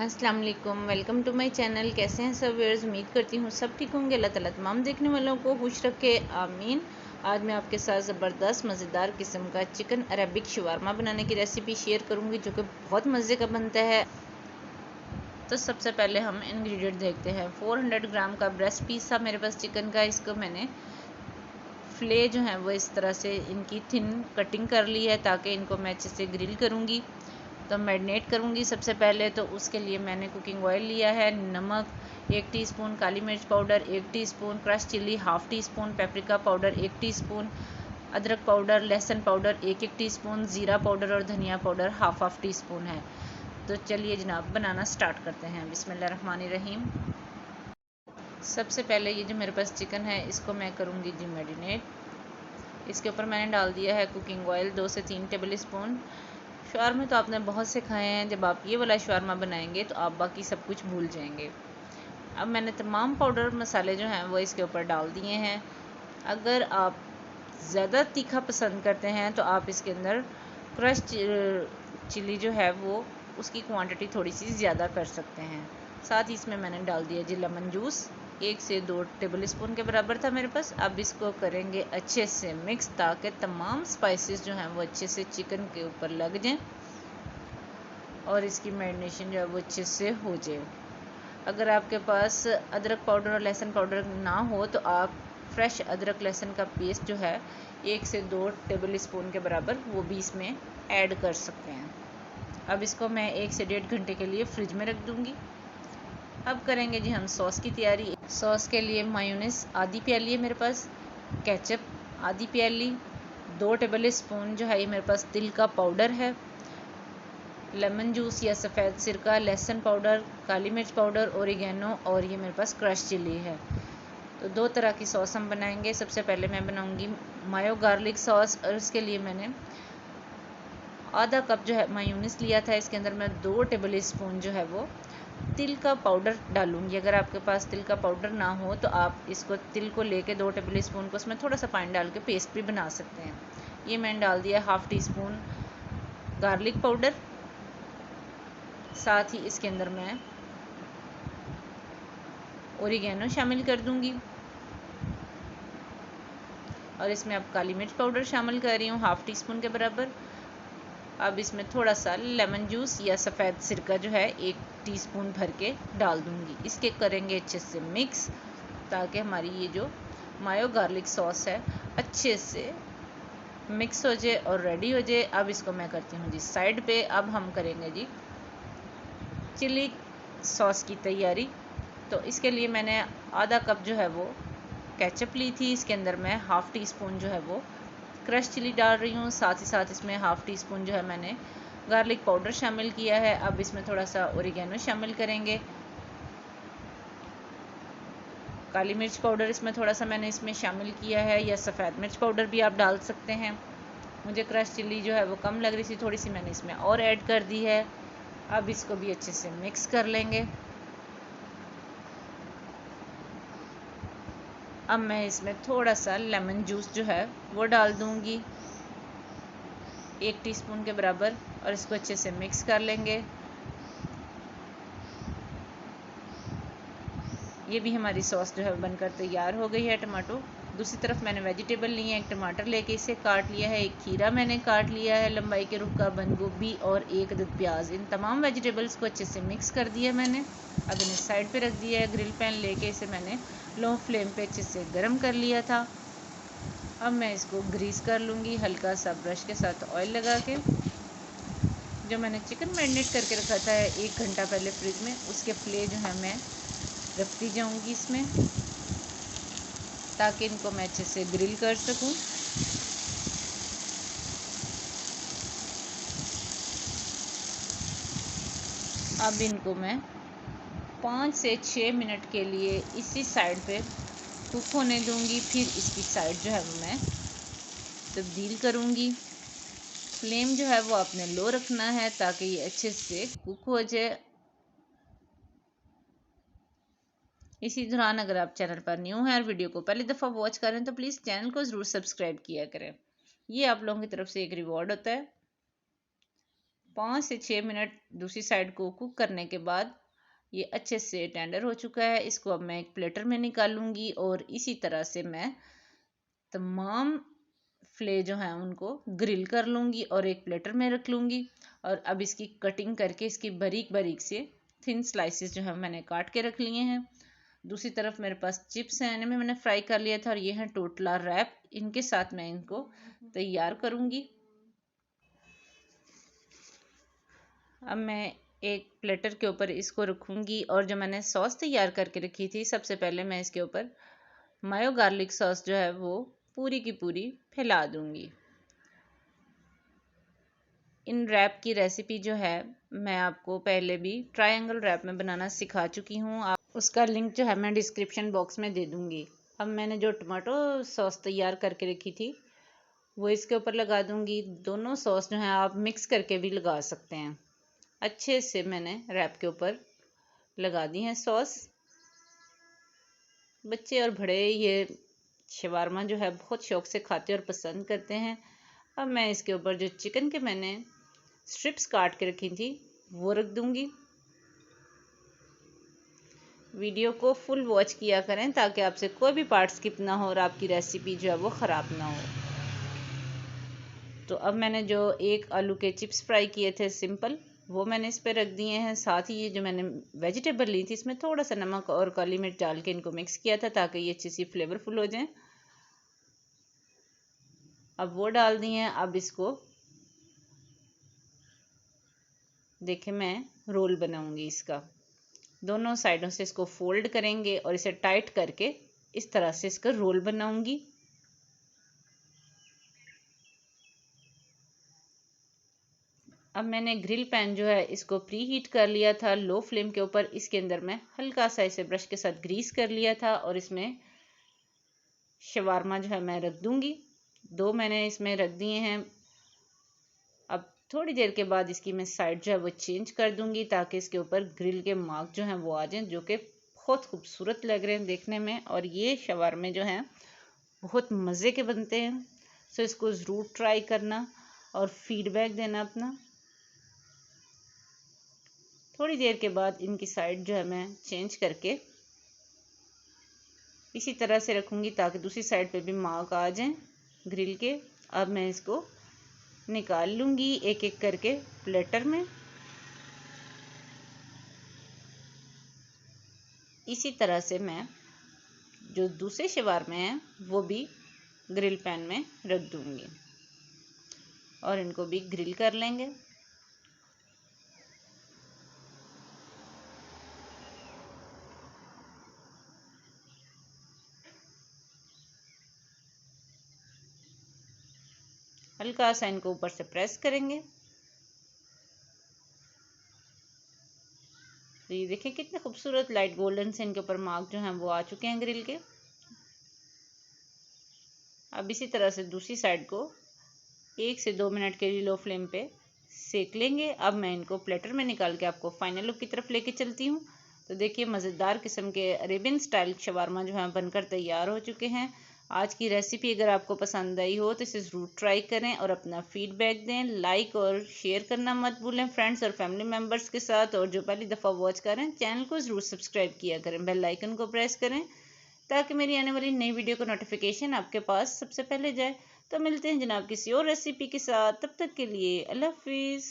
अस्सलाम वालेकुम, welcome to my channel. कैसे हैं सब व्यूअर्स? उम्मीद करती हूँ सब ठीक होंगे। अल्लाह ताला तमाम देखने वालों को खुश रखे, आमीन। आज मैं आपके साथ ज़बरदस्त मज़ेदार किस्म का चिकन अरबिक शवारमा बनाने की रेसिपी शेयर करूँगी, जो कि बहुत मज़े का बनता है। तो सबसे पहले हम इंग्रेडिएंट देखते हैं। 400 ग्राम का ब्रेस्ट पीस था मेरे पास चिकन का। इसको मैंने फ्ले जो है वो इस तरह से इनकी थिन कटिंग कर ली है, ताकि इनको मैं अच्छे से ग्रिल करूँगी। तो मैरिनेट करूँगी सबसे पहले। तो उसके लिए मैंने कुकिंग ऑयल लिया है, नमक 1 टीस्पून, काली मिर्च powder 1 teaspoon, crush chilli ½ teaspoon, paprika powder 1 teaspoon, अदरक पाउडर, लहसुन पाउडर 1-1 टीस्पून, ज़ीरा पाउडर और धनिया पाउडर ½ टीस्पून है। तो चलिए जनाब बनाना स्टार्ट करते हैं। बिस्मिल्लाहिर्रहमानिर्रहीम। सबसे पहले ये जो मेरे पास चिकन है इसको मैं करूँगी जी मैरिनेट। इसके ऊपर मैंने डाल दिया है कुकिंग ऑयल 2 से 3 टेबल स्पून। शवारमे तो आपने बहुत से खाए हैं, जब आप ये वाला शवारमा बनाएंगे तो आप बाकी सब कुछ भूल जाएंगे। अब मैंने तमाम पाउडर मसाले जो हैं वो इसके ऊपर डाल दिए हैं। अगर आप ज़्यादा तीखा पसंद करते हैं तो आप इसके अंदर क्रश चिली जो है वो उसकी क्वांटिटी थोड़ी सी ज़्यादा कर सकते हैं। साथ ही इसमें मैंने डाल दिया जी लेमन जूस, 1 से 2 टेबल स्पून के बराबर था मेरे पास। अब इसको करेंगे अच्छे से मिक्स, ताकि तमाम स्पाइसेस जो हैं वो अच्छे से चिकन के ऊपर लग जाएं और इसकी मैरिनेशन जो है वो अच्छे से हो जाए। अगर आपके पास अदरक पाउडर और लहसुन पाउडर ना हो तो आप फ्रेश अदरक लहसुन का पेस्ट जो है 1 से 2 टेबल स्पून के बराबर वो भी इसमें ऐड कर सकते हैं। अब इसको मैं 1 से 1.5 घंटे के लिए फ्रिज में रख दूँगी। अब करेंगे जी हम सॉस की तैयारी। सॉस के लिए मायोनीज आधी प्याली है मेरे पास, केचप आधी प्याली, 2 टेबल स्पून जो है ये मेरे पास तिल का पाउडर है, लेमन जूस या सफ़ेद सिरका, लहसुन पाउडर, काली मिर्च पाउडर, ओरिगेनो और ये मेरे पास क्रश चिली है। तो 2 तरह की सॉस हम बनाएंगे। सबसे पहले मैं बनाऊंगी मायो गार्लिक सॉस, और इसके लिए मैंने आधा कप जो है मायोनीज लिया था। इसके अंदर मैं 2 टेबल स्पून जो है वो तिल का पाउडर डालूंगी। अगर आपके पास तिल का पाउडर ना हो तो आप इसको तिल को लेके 2 टेबल स्पून को उसमें थोड़ा सा पानी डाल के पेस्ट भी बना सकते हैं। ये मैंने डाल दिया ½ टीस्पून गार्लिक पाउडर। साथ ही इसके अंदर मैं ओरिगेनो शामिल कर दूंगी, और इसमें अब काली मिर्च पाउडर शामिल कर रही हूँ ½ टीस्पून के बराबर। अब इसमें थोड़ा सा लेमन जूस या सफ़ेद सिरका जो है 1 टीस्पून भर के डाल दूंगी। इसके करेंगे अच्छे से मिक्स, ताकि हमारी ये जो मायो गार्लिक सॉस है अच्छे से मिक्स हो जाए और रेडी हो जाए। अब इसको मैं करती हूँ जी साइड पे। अब हम करेंगे जी चिली सॉस की तैयारी। तो इसके लिए मैंने आधा कप जो है वो केचप ली थी। इसके अंदर मैं ½ टीस्पून जो है वो क्रश चिली डाल रही हूँ। साथ ही साथ इसमें ½ टीस्पून जो है मैंने गार्लिक पाउडर शामिल किया है। अब इसमें थोड़ा सा ओरिगेनो शामिल करेंगे, काली मिर्च पाउडर इसमें थोड़ा सा मैंने इसमें शामिल किया है, या सफ़ेद मिर्च पाउडर भी आप डाल सकते हैं। मुझे क्रश चिली जो है वो कम लग रही थी, थोड़ी सी मैंने इसमें और ऐड कर दी है। अब इसको भी अच्छे से मिक्स कर लेंगे। अब मैं इसमें थोड़ा सा लेमन जूस जो है वो डाल दूंगी, 1 टीस्पून के बराबर, और इसको अच्छे से मिक्स कर लेंगे। ये भी हमारी सॉस जो है बनकर तैयार हो गई है। टमाटो दूसरी तरफ मैंने वेजिटेबल लिए हैं। एक टमाटर लेके इसे काट लिया है, एक खीरा मैंने काट लिया है लंबाई के रुख का, बंद गोभी और 1 अदद प्याज। इन तमाम वेजिटेबल्स को अच्छे से मिक्स कर दिया मैंने। अब इन्हें साइड पे रख दिया है। ग्रिल पैन लेके इसे मैंने लो फ्लेम पे अच्छे से गर्म कर लिया था। अब मैं इसको ग्रीस कर लूँगी हल्का सा ब्रश के साथ ऑयल लगा के। जो मैंने चिकन मैरिनेट करके रखा था 1 घंटा पहले फ्रिज में, उसके फ्ले जो है मैं रखती जाऊंगी इसमें, ताकि इनको मैं अच्छे से ग्रिल कर सकूं। अब इनको मैं 5 से 6 मिनट के लिए इसी साइड पे कुक होने दूंगी। फिर इसकी साइड जो है वो मैं तब्दील करूंगी। फ्लेम जो है वो आपने लो रखना है, ताकि ये अच्छे से कुक हो जाए। इसी दौरान अगर आप चैनल पर न्यू हैं और वीडियो को पहली दफ़ा वॉच करें तो प्लीज़ चैनल को ज़रूर सब्सक्राइब किया करें। ये आप लोगों की तरफ से एक रिवॉर्ड होता है। 5 से 6 मिनट दूसरी साइड को कुक करने के बाद ये अच्छे से टेंडर हो चुका है। इसको अब मैं एक प्लेटर में निकालूंगी और इसी तरह से मैं तमाम फ्ले जो हैं उनको ग्रिल कर लूँगी और एक प्लेटर में रख लूँगी। और अब इसकी कटिंग करके इसकी बारीक बारीक से थिन स्लाइसेस जो है मैंने काट के रख लिए हैं। दूसरी तरफ मेरे पास चिप्स हैं, इन्हें भी मैंने फ्राई कर लिया था और ये हैं टोटला रैप। इनके साथ मैं इनको तैयार करूँगी। अब मैं एक प्लेटर के ऊपर इसको रखूँगी और जो मैंने सॉस तैयार करके रखी थी, सबसे पहले मैं इसके ऊपर मायो गार्लिक सॉस जो है वो पूरी की पूरी फैला दूँगी। इन रैप की रेसिपी जो है मैं आपको पहले भी ट्रायंगल रैप में बनाना सिखा चुकी हूँ। आप उसका लिंक जो है मैं डिस्क्रिप्शन बॉक्स में दे दूँगी। अब मैंने जो टमाटो सॉस तैयार करके रखी थी वो इसके ऊपर लगा दूँगी। दोनों सॉस जो हैं आप मिक्स करके भी लगा सकते हैं। अच्छे से मैंने रैप के ऊपर लगा दी है सॉस। बच्चे और बड़े ये शवारमा जो है बहुत शौक से खाते और पसंद करते हैं। अब मैं इसके ऊपर जो चिकन के मैंने स्ट्रिप्स काट के रखी थी वो रख दूंगी। वीडियो को फुल वॉच किया करें ताकि आपसे कोई भी पार्ट स्किप ना हो और आपकी रेसिपी जो है वो ख़राब ना हो। तो अब मैंने जो एक आलू के चिप्स फ्राई किए थे सिंपल, वो मैंने इस पर रख दिए हैं। साथ ही ये जो मैंने वेजिटेबल ली थी इसमें थोड़ा सा नमक और काली मिर्च डाल के इनको मिक्स किया था ताकि ये अच्छी सी फ्लेवरफुल हो जाए। अब वो डाल दिए हैं। अब इसको देखिए मैं रोल बनाऊंगी इसका। दोनों साइडों से इसको फोल्ड करेंगे और इसे टाइट करके इस तरह से इसका रोल बनाऊंगी। अब मैंने ग्रिल पैन जो है इसको प्री हीट कर लिया था लो फ्लेम के ऊपर। इसके अंदर मैं हल्का सा इसे ब्रश के साथ ग्रीस कर लिया था और इसमें शवारमा जो है मैं रख दूंगी। 2 मैंने इसमें रख दिए हैं। अब थोड़ी देर के बाद इसकी मैं साइड जो है वो चेंज कर दूंगी ताकि इसके ऊपर ग्रिल के मार्क जो हैं वो आ जाएं, जो कि बहुत खूबसूरत लग रहे हैं देखने में। और ये शवारमे जो हैं बहुत मज़े के बनते हैं। सो इसको ज़रूर ट्राई करना और फीडबैक देना अपना। थोड़ी देर के बाद इनकी साइड जो है मैं चेंज करके इसी तरह से रखूँगी ताकि दूसरी साइड पे भी मार्क आ जाएं ग्रिल के। अब मैं इसको निकाल लूँगी एक एक करके प्लेटर में। इसी तरह से मैं जो दूसरे शवारमे हैं वो भी ग्रिल पैन में रख दूँगी और इनको भी ग्रिल कर लेंगे। हल्का सा इनको ऊपर से प्रेस करेंगे। तो ये देखिए कितने खूबसूरत लाइट गोल्डन से इनके ऊपर मार्क जो हैं वो आ चुके हैं ग्रिल के। अब इसी तरह से दूसरी साइड को 1 से 2 मिनट के लिए लो फ्लेम पे सेक लेंगे। अब मैं इनको प्लेटर में निकाल के आपको फाइनल लुक की तरफ लेके चलती हूँ। तो देखिए मज़ेदार किस्म के अरेबियन स्टाइल शवारमा जो हैं बनकर तैयार हो चुके हैं। आज की रेसिपी अगर आपको पसंद आई हो तो इसे ज़रूर ट्राई करें और अपना फीडबैक दें। लाइक और शेयर करना मत भूलें फ्रेंड्स और फैमिली मेम्बर्स के साथ। और जो पहली दफ़ा वॉच करें चैनल को ज़रूर सब्सक्राइब किया करें, बेल आइकन को प्रेस करें ताकि मेरी आने वाली नई वीडियो का नोटिफिकेशन आपके पास सबसे पहले जाए। तो मिलते हैं जनाब किसी और रेसिपी के साथ, तब तक के लिए अल्लाह हाफिज़।